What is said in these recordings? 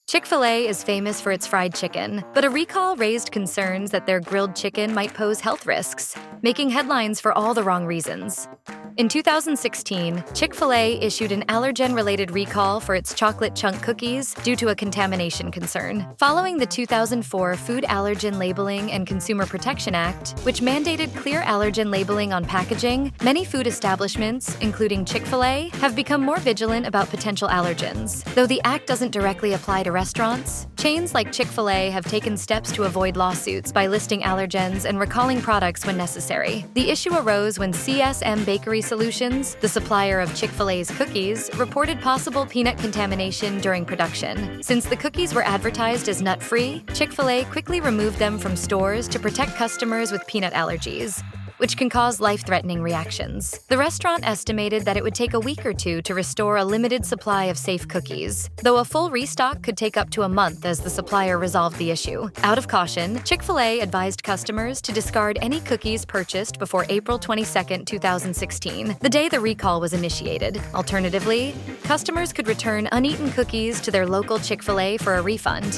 Chick-fil-A is famous for its fried chicken, but a recall raised concerns that their grilled chicken might pose health risks, making headlines for all the wrong reasons. In 2016, Chick-fil-A issued an allergen-related recall for its chocolate chunk cookies due to a contamination concern. Following the 2004 Food Allergen Labeling and Consumer Protection Act, which mandated clear allergen labeling on packaging, many food establishments, including Chick-fil-A, have become more vigilant about potential allergens. Though the act doesn't directly apply to restaurants, chains like Chick-fil-A have taken steps to avoid lawsuits by listing allergens and recalling products when necessary. The issue arose when CSM Bakery Solutions, the supplier of Chick-fil-A's cookies, reported possible peanut contamination during production. Since the cookies were advertised as nut-free, Chick-fil-A quickly removed them from stores to protect customers with peanut allergies, which can cause life-threatening reactions. The restaurant estimated that it would take a week or two to restore a limited supply of safe cookies, though a full restock could take up to a month as the supplier resolved the issue. Out of caution, Chick-fil-A advised customers to discard any cookies purchased before April 22, 2016, the day the recall was initiated. Alternatively, customers could return uneaten cookies to their local Chick-fil-A for a refund.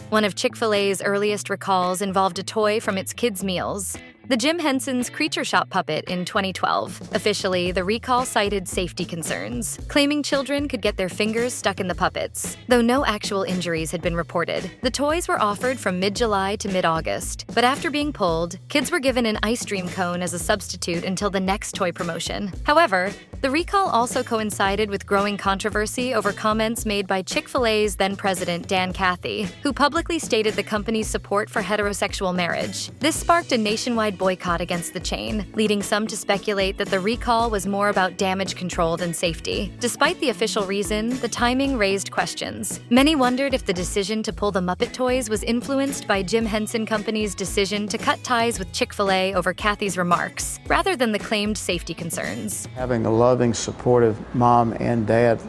One of Chick-fil-A's earliest recalls involved a toy from its kids' meals, the Jim Henson's Creature Shop puppet in 2012. Officially, the recall cited safety concerns, claiming children could get their fingers stuck in the puppets. Though no actual injuries had been reported, the toys were offered from mid-July to mid-August. But after being pulled, kids were given an ice cream cone as a substitute until the next toy promotion. However, the recall also coincided with growing controversy over comments made by Chick-fil-A's then-president Dan Cathy, who publicly stated the company's support for heterosexual marriage. This sparked a nationwide boycott against the chain, leading some to speculate that the recall was more about damage control than safety. Despite the official reason, the timing raised questions. Many wondered if the decision to pull the Muppet toys was influenced by Jim Henson Company's decision to cut ties with Chick-fil-A over Cathy's remarks, rather than the claimed safety concerns. Having a loving, supportive mom and dad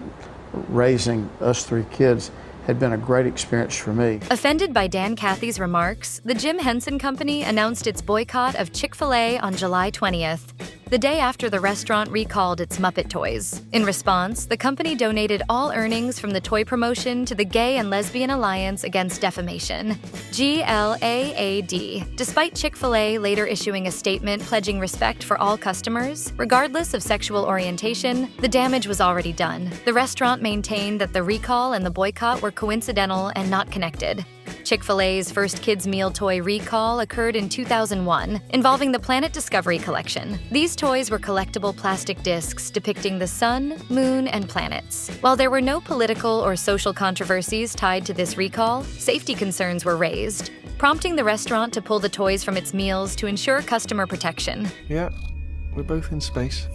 raising us three kids had been a great experience for me. Offended by Dan Cathy's remarks, the Jim Henson Company announced its boycott of Chick-fil-A on July 20th, the day after the restaurant recalled its Muppet toys. In response, the company donated all earnings from the toy promotion to the Gay and Lesbian Alliance Against Defamation, GLAAD. Despite Chick-fil-A later issuing a statement pledging respect for all customers, regardless of sexual orientation, the damage was already done. The restaurant maintained that the recall and the boycott were coincidental and not connected. Chick-fil-A's first kids' meal toy recall occurred in 2001, involving the Planet Discovery collection. These toys were collectible plastic discs depicting the sun, moon, and planets. While there were no political or social controversies tied to this recall, safety concerns were raised, prompting the restaurant to pull the toys from its meals to ensure customer protection. Yeah, we're both in space.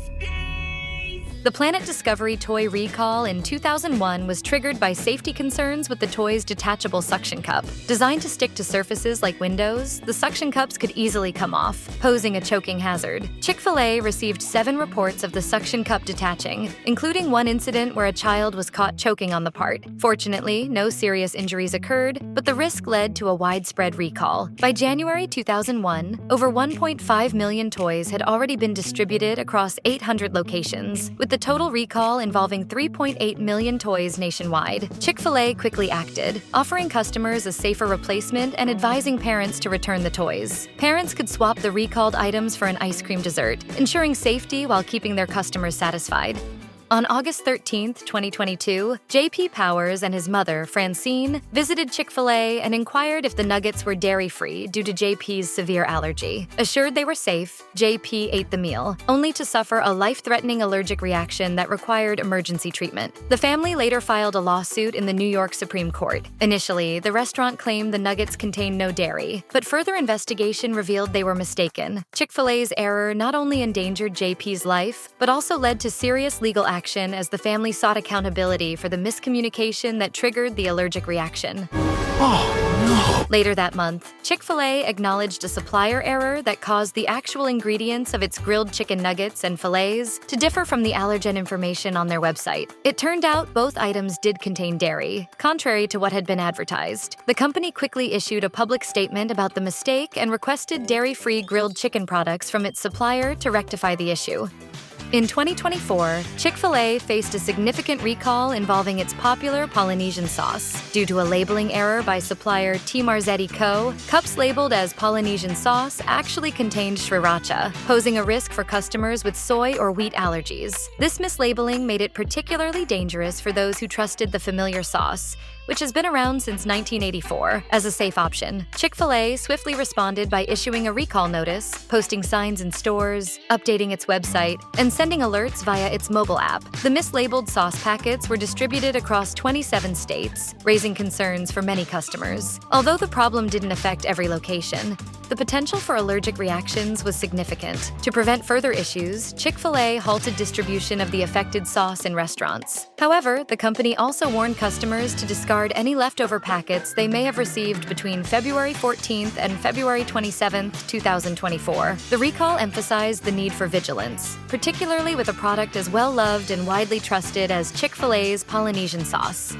The Planet Discovery toy recall in 2001 was triggered by safety concerns with the toy's detachable suction cup. Designed to stick to surfaces like windows, the suction cups could easily come off, posing a choking hazard. Chick-fil-A received 7 reports of the suction cup detaching, including one incident where a child was caught choking on the part. Fortunately, no serious injuries occurred, but the risk led to a widespread recall. By January 2001, over 1.5 million toys had already been distributed across 800 locations, with the total recall involving 3.8 million toys nationwide. Chick-fil-A quickly acted, offering customers a safer replacement and advising parents to return the toys. Parents could swap the recalled items for an ice cream dessert, ensuring safety while keeping their customers satisfied. On August 13, 2022, J.P. Powers and his mother, Francine, visited Chick-fil-A and inquired if the nuggets were dairy-free due to J.P.'s severe allergy. Assured they were safe, J.P. ate the meal, only to suffer a life-threatening allergic reaction that required emergency treatment. The family later filed a lawsuit in the New York Supreme Court. Initially, the restaurant claimed the nuggets contained no dairy, but further investigation revealed they were mistaken. Chick-fil-A's error not only endangered J.P.'s life, but also led to serious legal action as the family sought accountability for the miscommunication that triggered the allergic reaction. Oh, no. Later that month, Chick-fil-A acknowledged a supplier error that caused the actual ingredients of its grilled chicken nuggets and filets to differ from the allergen information on their website. It turned out both items did contain dairy, contrary to what had been advertised. The company quickly issued a public statement about the mistake and requested dairy-free grilled chicken products from its supplier to rectify the issue. In 2024, Chick-fil-A faced a significant recall involving its popular Polynesian sauce. Due to a labeling error by supplier T. Marzetti Co., cups labeled as Polynesian sauce actually contained sriracha, posing a risk for customers with soy or wheat allergies. This mislabeling made it particularly dangerous for those who trusted the familiar sauce, which has been around since 1984. As a safe option, Chick-fil-A swiftly responded by issuing a recall notice, posting signs in stores, updating its website, and sending alerts via its mobile app. The mislabeled sauce packets were distributed across 27 states, raising concerns for many customers. Although the problem didn't affect every location, the potential for allergic reactions was significant. To prevent further issues, Chick-fil-A halted distribution of the affected sauce in restaurants. However, the company also warned customers to discard any leftover packets they may have received between February 14th and February 27th, 2024. The recall emphasized the need for vigilance, particularly with a product as well-loved and widely trusted as Chick-fil-A's Polynesian sauce.